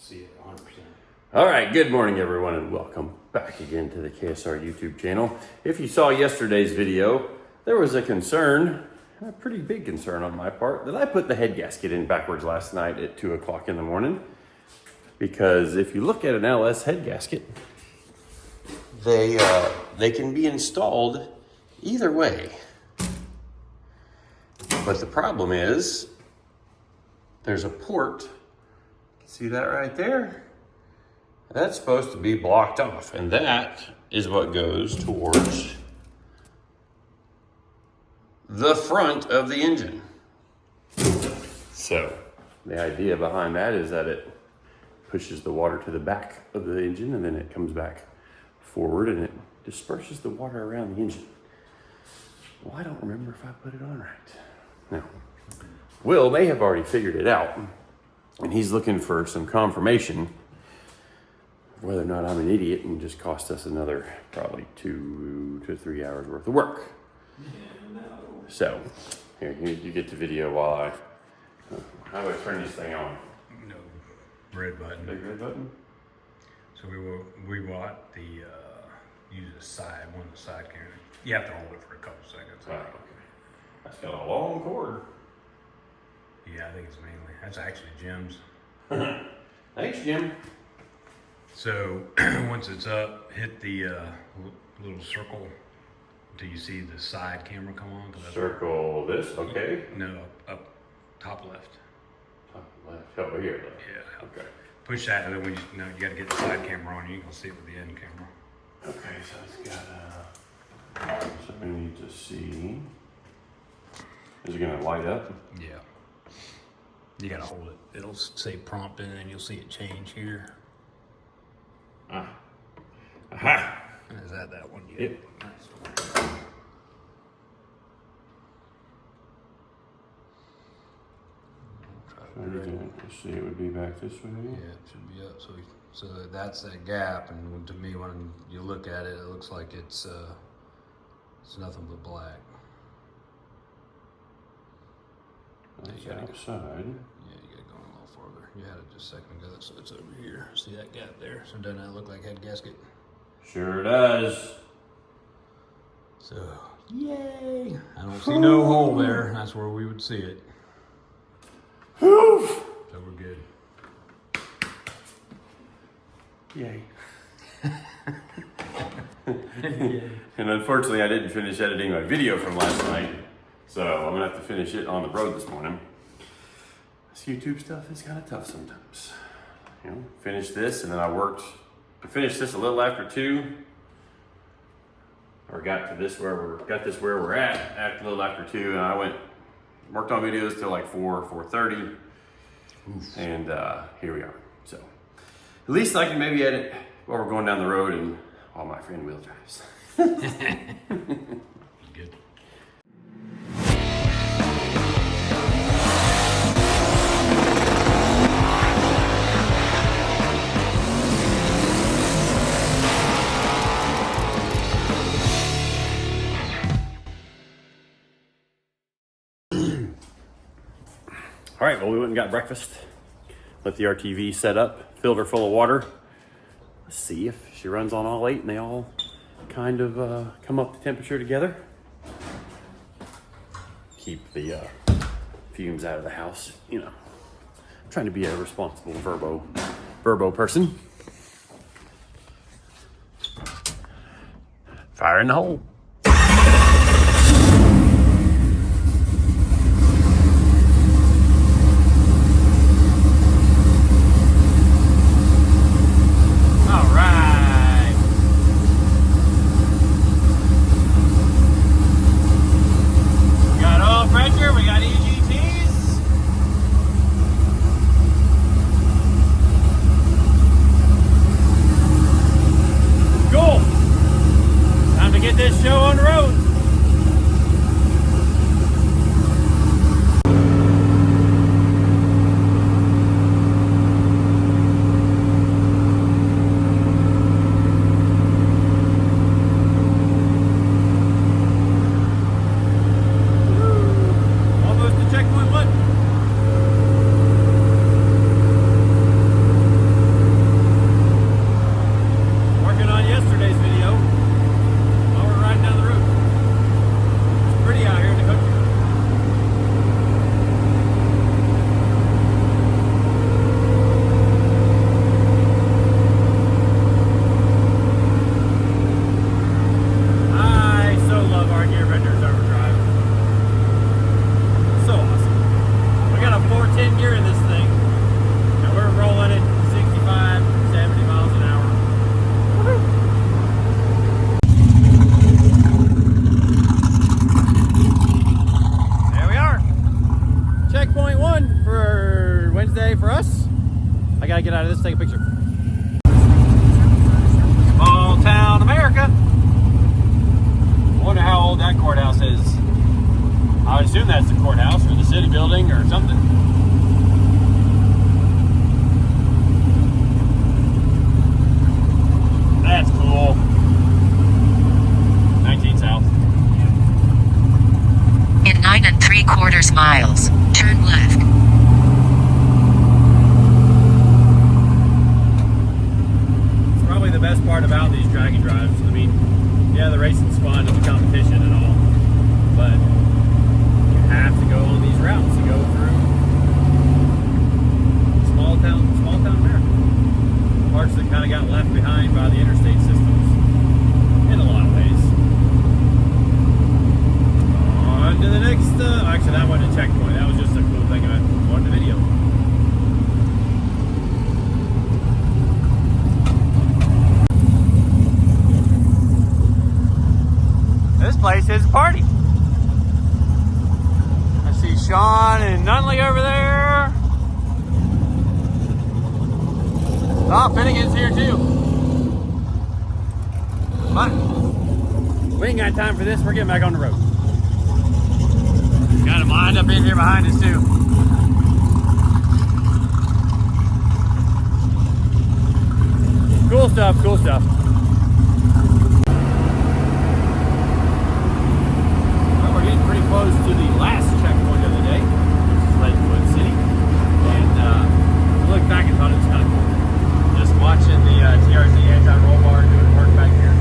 see it 100%. All right, good morning everyone and welcome back again to the KSR YouTube channel. If you saw yesterday's video, there was a concern, a pretty big concern on my part, that I put the head gasket in backwards last night at 2 o'clock in the morning. Because if you look at an LS head gasket, they can be installed either way. But the problem is, there's a port, see that right there? That's supposed to be blocked off, and that is what goes towards the front of the engine. So, the idea behind that is that it pushes the water to the back of the engine, and then it comes back forward, and it disperses the water around the engine. Well, I don't remember if I put it on right. Now, Will may have already figured it out, and he's looking for some confirmation whether or not I'm an idiot and just cost us another probably 2 to 3 hours worth of work. Yeah, no. So, here, you get the video while I, how do I turn this thing on? No, red button. Big red button? So we bought the, use the side, one of the side cameras. You have to hold it for a couple seconds. Oh, okay. That's got a long cord. Yeah, I think it's mainly, that's actually Jim's. Thanks, Jim. So once it's up, hit the little circle until you see the side camera come on. Circle this, okay. No, up top left. Top left, over here. Left. Yeah. Okay. Push that, and then when you got to get the side camera on, you can see it with the end camera. Okay, so it's got so we need to see. Is it gonna light up? Yeah. You gotta hold it. It'll say prompt and then you'll see it change here. Aha! Is that one? Yep. Nice. Let's see, it would be back this way. Yeah, it should be up. So that's that gap, and to me, when you look at it, it looks like it's nothing but black. That's Yeah, outside. Yeah, you gotta go a little farther. You had it just a second ago, so it's over here. See that gap there? So doesn't that look like head gasket? Sure does. So, yay! I don't see no hole there. That's where we would see it. Whew. So we're good. Yay. And unfortunately, I didn't finish editing my video from last night, so I'm gonna have to finish it on the road this morning. This YouTube stuff is kind of tough sometimes. You know, finish this, and then I finished this a little after 2, or got this where we're at a little after 2, and I worked on videos till like 4:30, and here we are. So at least I can maybe edit while we're going down the road and while my friend Will drives. Good. All right, well, we went and got breakfast. Let the RTV set up, filled her full of water. Let's see if she runs on all 8 and they all kind of come up to temperature together. Keep the fumes out of the house, you know. I'm trying to be a responsible verbo person. Fire in the hole. This show day for us. I gotta get out of this, take a picture. Small town America. I wonder how old that courthouse is. I would assume that's the courthouse or the city building or something. That's cool. 19 South. In 9 3/4 miles, turn left. It's probably the best part about these dragon drives. I mean, yeah, the racing's fun and the competition and all, but you have to go on these routes to go through small town America. Parts that kind of got left behind by the interstate systems in a lot of ways. On to the next, actually that wasn't a checkpoint, that was just a cool thing I wanted to video. This place is a party. I see Sean and Nunley over there. Oh, Finnegan's here too. But we ain't got time for this. We're getting back on the road. Got him lined up in here behind us too. Cool stuff, cool stuff. Well, we're getting pretty close to the last checkpoint of the day, which is Lakewood City. And look back and thought it was kind of cool. Just watching the TRZ anti-roll bar doing work back here.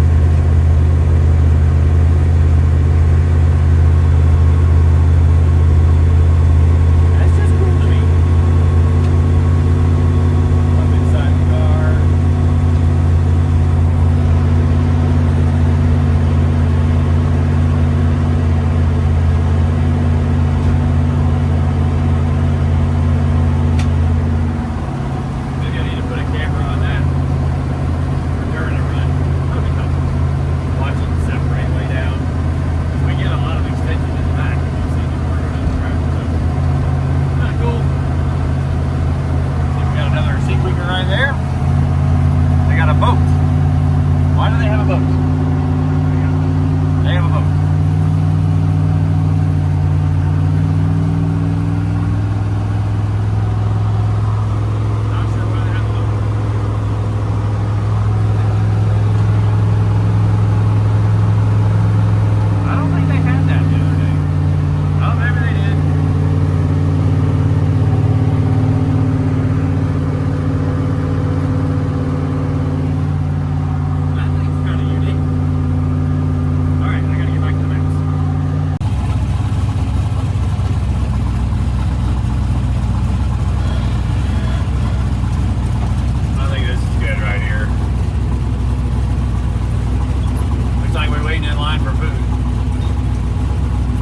That's just cool to me. Up inside the car. Maybe I need to put a camera on that during a run. That'll be helpful. Watch it separate way down. We get a lot of extension in the back. You see the working on the track. So, kind of cool. See, we got another sequencer right there. They got a boat. Why do they have a boat? They have a boat. Not sure why they have a boat. I don't think they had that the other day. Oh, maybe they did. That thing's kind of unique. All right, I gotta get back to the maps. I think this is good right here. Looks like we're waiting in line for food.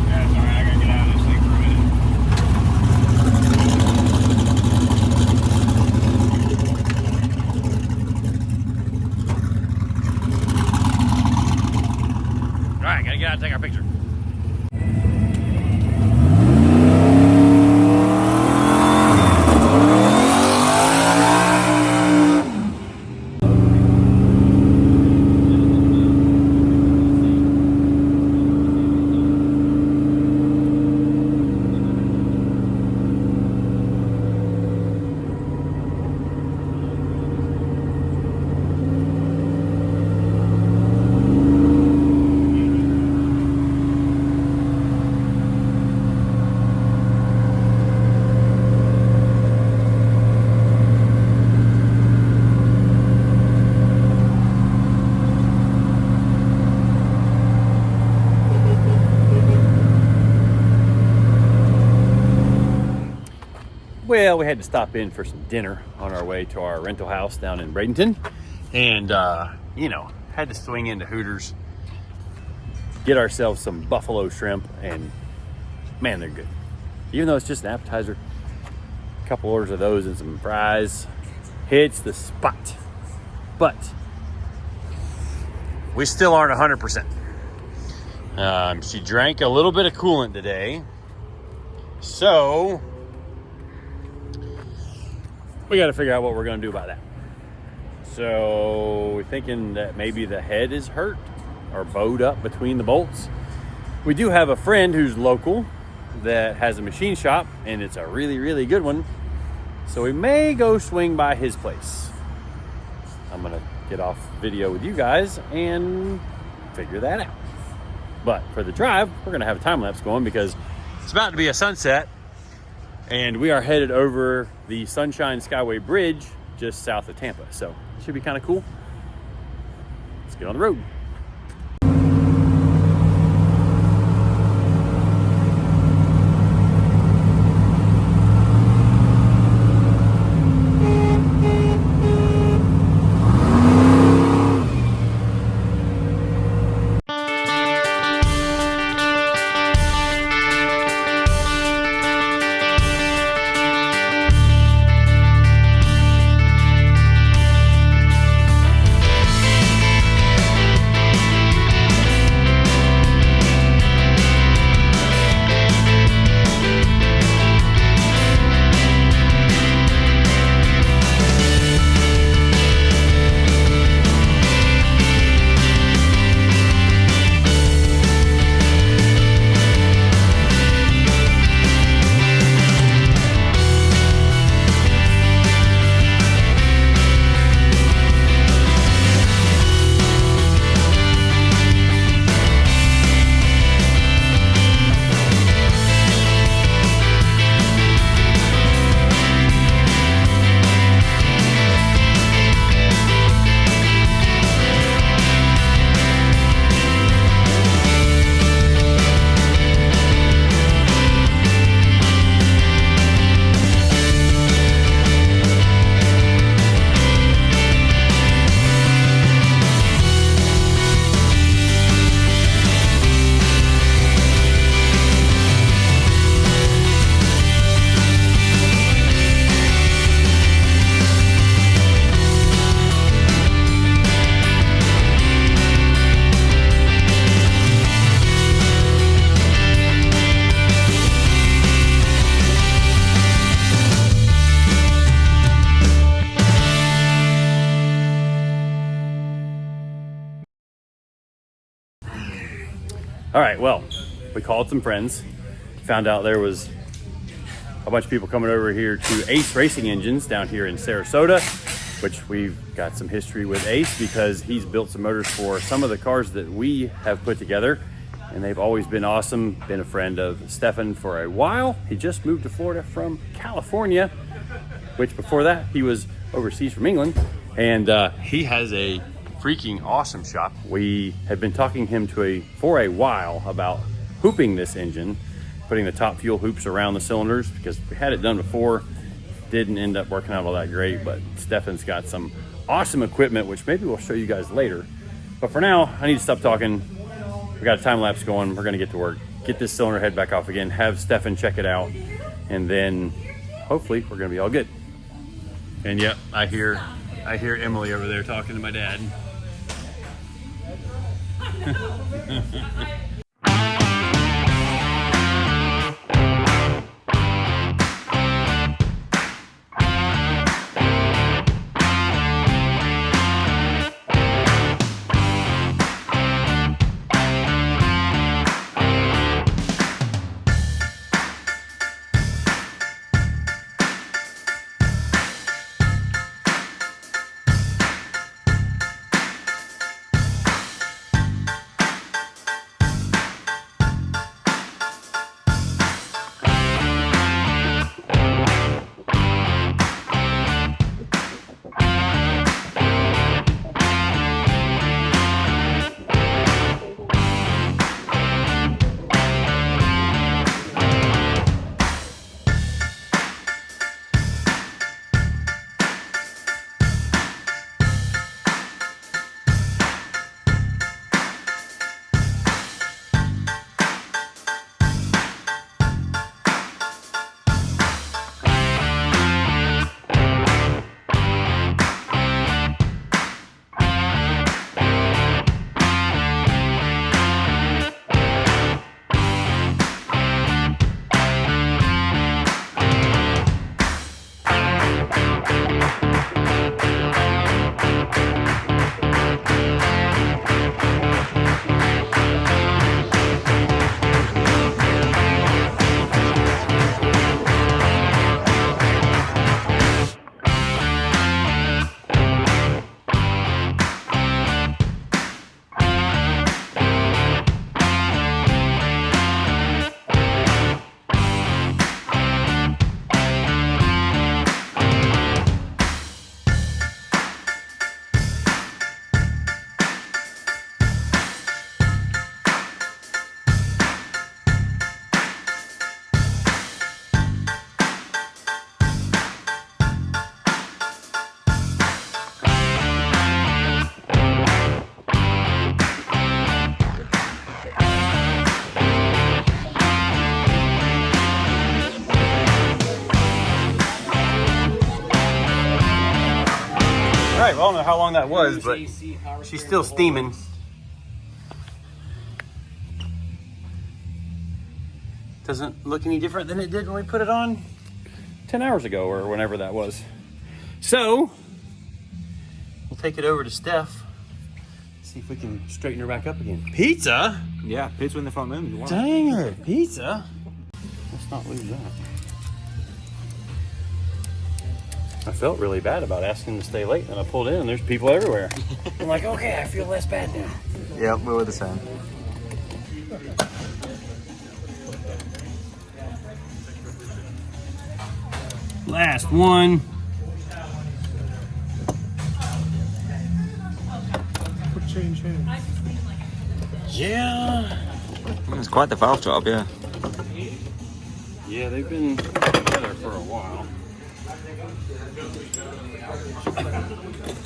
Yeah, sorry, I gotta get out of this thing for a minute. All right, gotta get out and take our picture. Well, we had to stop in for some dinner on our way to our rental house down in Bradenton. And, you know, had to swing into Hooters, get ourselves some buffalo shrimp, and man, they're good. Even though it's just an appetizer, a couple orders of those and some fries hits the spot. But we still aren't 100%. She drank a little bit of coolant today. So we got to figure out what we're going to do about that. So we're thinking that maybe the head is hurt or bowed up between the bolts. We do have a friend who's local that has a machine shop, and it's a really, really good one. So we may go swing by his place. I'm going to get off video with you guys and figure that out. But for the drive, we're going to have a time lapse going because it's about to be a sunset, and we are headed over the Sunshine Skyway Bridge just south of Tampa. So it should be kind of cool. Let's get on the road. All right, well, we called some friends, found out there was a bunch of people coming over here to Ace Racing Engines down here in Sarasota, which we've got some history with Ace because he's built some motors for some of the cars that we have put together, and they've always been awesome. Been a friend of Stefan for a while. He just moved to Florida from California, which before that he was overseas from England, and he has a freaking awesome shop. We had been talking him for a while about hooping this engine, putting the top fuel hoops around the cylinders because we had it done before. Didn't end up working out all that great, but Stefan's got some awesome equipment, which maybe we'll show you guys later. But for now, I need to stop talking. We got a time lapse going. We're gonna get to work, get this cylinder head back off again, have Stefan check it out, and then hopefully we're gonna be all good. And yep, I hear Emily over there talking to my dad. right, well, I don't know how long that was, but she's still steaming. Doesn't look any different than it did when we put it on 10 hours ago or whenever that was. So, we'll take it over to Steph. See if we can straighten her back up again. Pizza? Yeah, pizza in the front room if you want. Dang it, pizza? Let's not lose that. I felt really bad about asking them to stay late, and I pulled in and there's people everywhere. I'm like, okay, I feel less bad now. Yeah, we were the same. Last one. Yeah. It's quite the valve job, yeah. Yeah, they've been together for a while.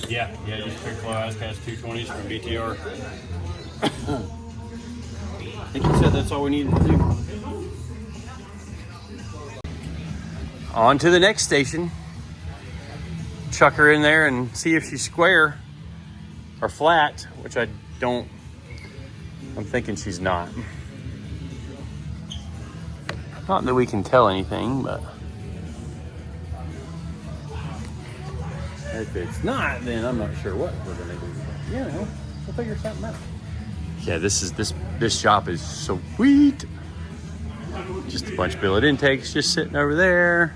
Yeah, just quick flow ice cast 220s from BTR. I think he said that's all we needed to do. On to the next station. Chuck her in there and see if she's square or flat, which I'm thinking she's not. Not that we can tell anything, but if it's not, then I'm not sure what we're gonna do. You know, we'll figure something out. Yeah, this shop is sweet. Just a bunch of billet intakes just sitting over there.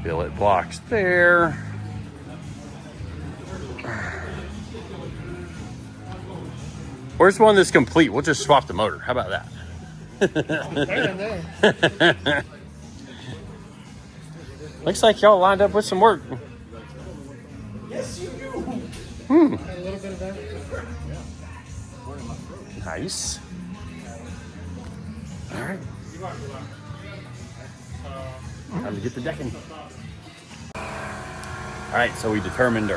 Billet blocks there. Where's one that's complete? We'll just swap the motor. How about that? Looks like y'all lined up with some work. Yes, you do. A little bit of that. Nice. All right. Time to get the decking. All right, so we determined,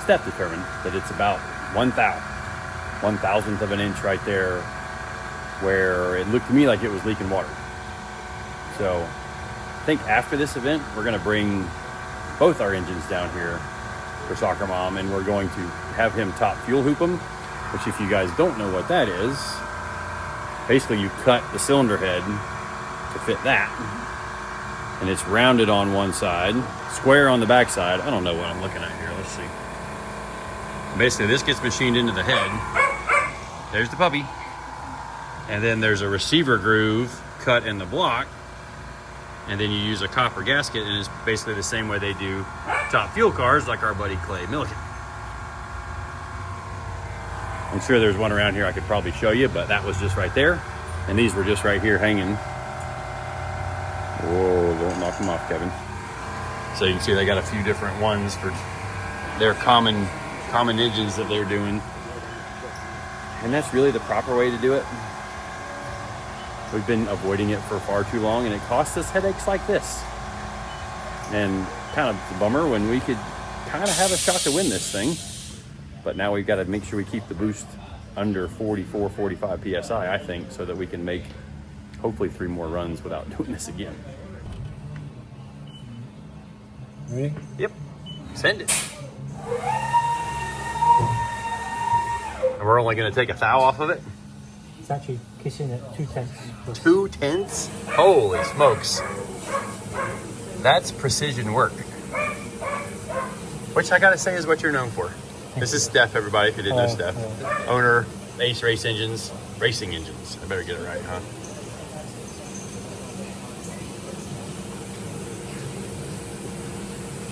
Steph determined that it's about 1/1000th of an inch right there where it looked to me like it was leaking water. So I think after this event, we're gonna bring both our engines down here for SoccerMom, and we're going to have him top fuel hoop them, which if you guys don't know what that is, basically you cut the cylinder head to fit that. And it's rounded on one side, square on the back side. I don't know what I'm looking at here. Let's see. Basically, this gets machined into the head. There's the puppy. And then there's a receiver groove cut in the block. And then you use a copper gasket, and it's basically the same way they do top fuel cars, like our buddy Clay Milliken. I'm sure there's one around here I could probably show you, but that was just right there. And these were just right here hanging. Whoa, don't knock them off, Kevin. So you can see they got a few different ones for their common engines that they're doing. And that's really the proper way to do it. We've been avoiding it for far too long, and it costs us headaches like this. And kind of a bummer when we could kind of have a shot to win this thing. But now we've got to make sure we keep the boost under 44, 45 PSI, I think, so that we can make hopefully 3 more runs without doing this again. Ready? Yep. Send it. And we're only going to take a thou off of it? It's actually kissing at 2/10. 2/10? Holy smokes. That's precision work. Which I got to say is what you're known for. This is Steph, everybody, if you didn't know Steph. Owner, Ace Racing Engines. I better get it right, huh?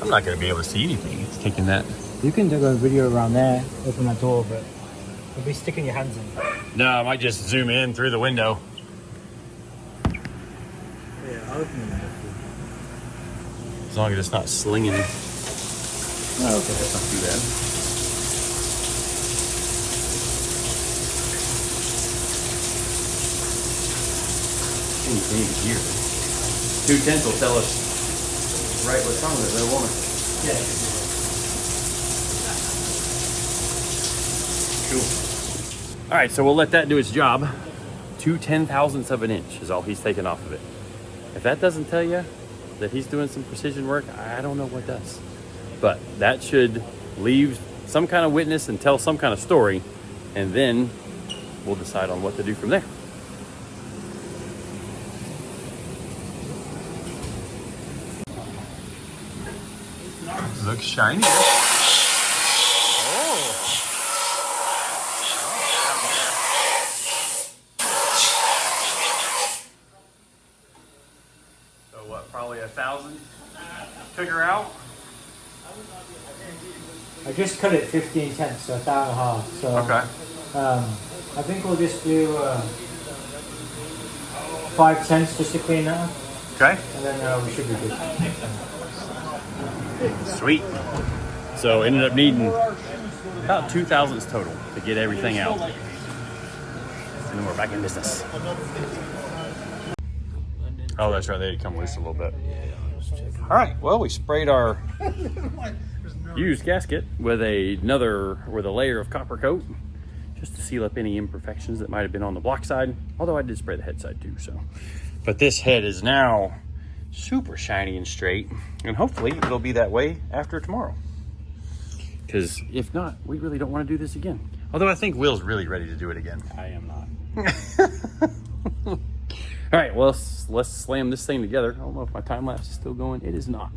I'm not going to be able to see anything. It's taking that. You can do a video around there, open that door, but you'll be sticking your hands in. No, I might just zoom in through the window. Yeah, I'll open it. As long as it's not slinging. Oh, okay, that's not too bad. Anything here. 2/10 will tell us right what's wrong with it, won't it? Yeah. Cool. All right, so we'll let that do its job. 2/10,000ths of an inch is all he's taken off of it. If that doesn't tell you, that he's doing some precision work. I don't know what does. But that should leave some kind of witness and tell some kind of story, and then we'll decide on what to do from there. Looks shiny. So what, probably 1,000 took her out? I just cut it 15 tenths, so 1,500. So Okay. I think we'll just do 5 tenths just to clean that up, Okay. and then we should be good. Sweet. So ended up needing about 2 thousandths total to get everything out. And then we're back in business. Oh, that's right. They had come loose a little bit. All right. Well, we sprayed our used gasket with a layer of copper coat just to seal up any imperfections that might have been on the block side. Although I did spray the head side too. So, but this head is now super shiny and straight, and hopefully it'll be that way after tomorrow. Because if not, we really don't want to do this again. Although I think Will's really ready to do it again. I am not. All right, well, let's slam this thing together. I don't know if my time lapse is still going. It is not.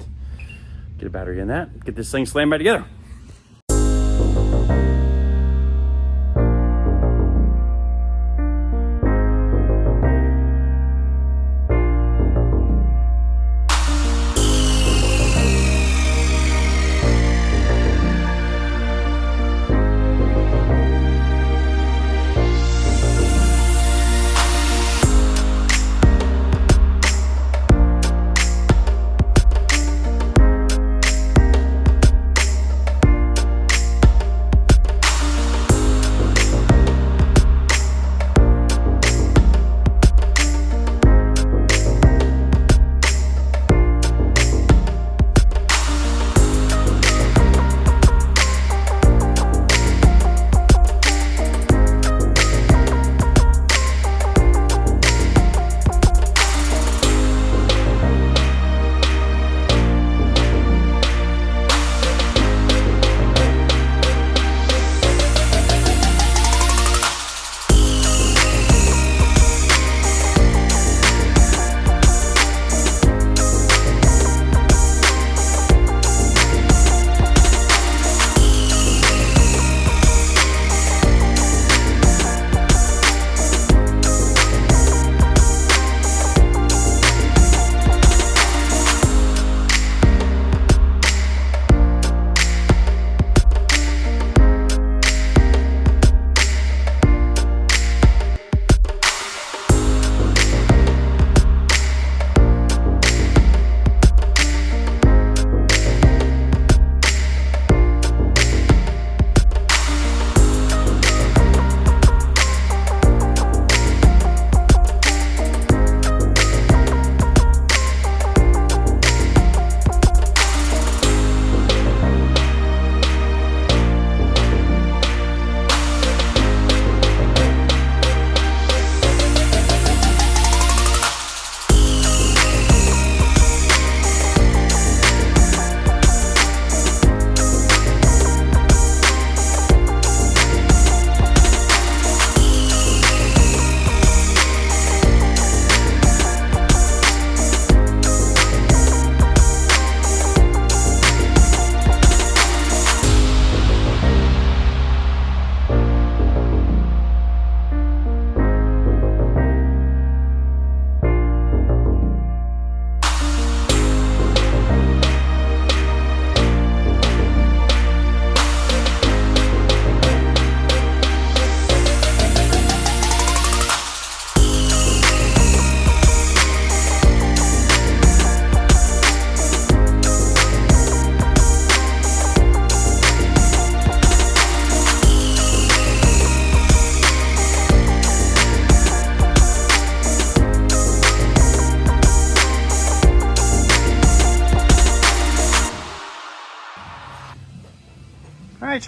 Get a battery in that. Get this thing slammed back together.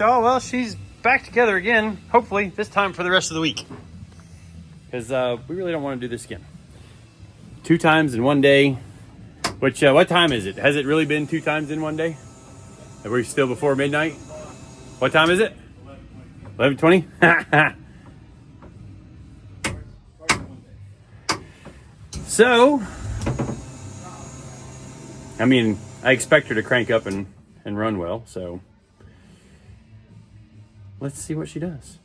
right, y'all. Well, she's back together again, hopefully, this time for the rest of the week. Because we really don't want to do this again. 2 times in one day, Which, what time is it? Has it really been 2 times in one day? Are we still before midnight? What time is it? 11:20? So, I mean, I expect her to crank up and run well, so let's see what she does.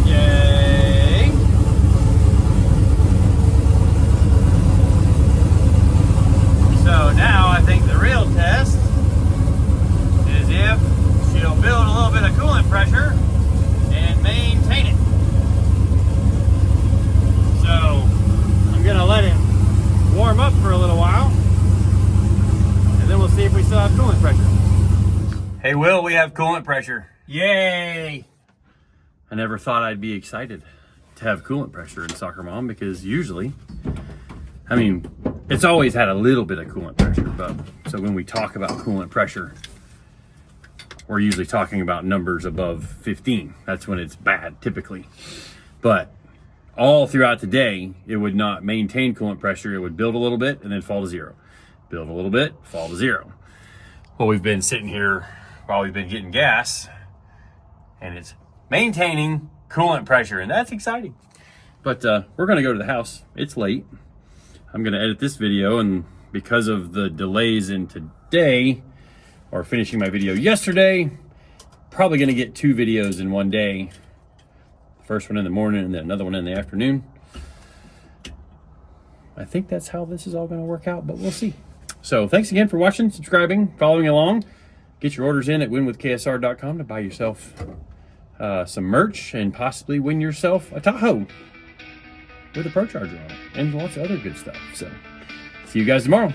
Yay! So now I think the real test is if she'll build a little bit of coolant pressure and maintain it. So I'm gonna let it warm up for a little while, and then we'll see if we still have coolant pressure. Hey Will, we have coolant pressure. Yay! I never thought I'd be excited to have coolant pressure in SoccerMom, because usually, I mean, it's always had a little bit of coolant pressure, but so when we talk about coolant pressure, we're usually talking about numbers above 15. That's when it's bad, typically. But all throughout the day, it would not maintain coolant pressure. It would build a little bit and then fall to 0. Build a little bit, fall to 0. Well, we've been sitting here while we've been getting gas, and it's maintaining coolant pressure, and that's exciting. But we're gonna go to the house. It's late. I'm gonna edit this video, and because of the delays in today, or finishing my video yesterday, probably gonna get 2 videos in one day. First one in the morning and then another one in the afternoon. I think that's how this is all gonna work out, but we'll see. So thanks again for watching, subscribing, following along. Get your orders in at winwithksr.com to buy yourself some merch and possibly win yourself a Tahoe with a Pro Charger on it and lots of other good stuff. So see you guys tomorrow.